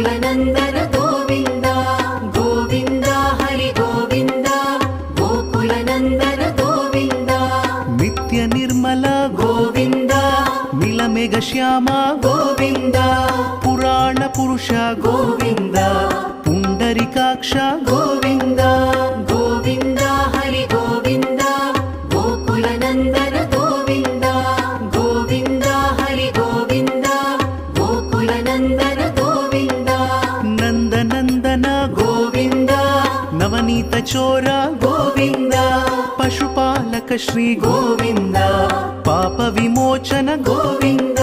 गोकुलनन्दन गोविन्द गोविन्द हरि गोविन्द गोकुलनन्दन गोविन्द नित्य निर्मल गोविन्द नीलमेघ श्याम गोविन्द पुराण पुरुष गोविन्द पुण्डरीकाक्ष गोविन्द गोविन्द हरि गोविन्द गोकुलनन्दन गोविन्द गोविन्द हरि गोविन्द गोकुलनन्दन गोविन्द नन्दनन्दन गोविन्द नवनीत चोर गोविन्द पशुपालक श्री गोविन्द पाप विमोचन गोविन्द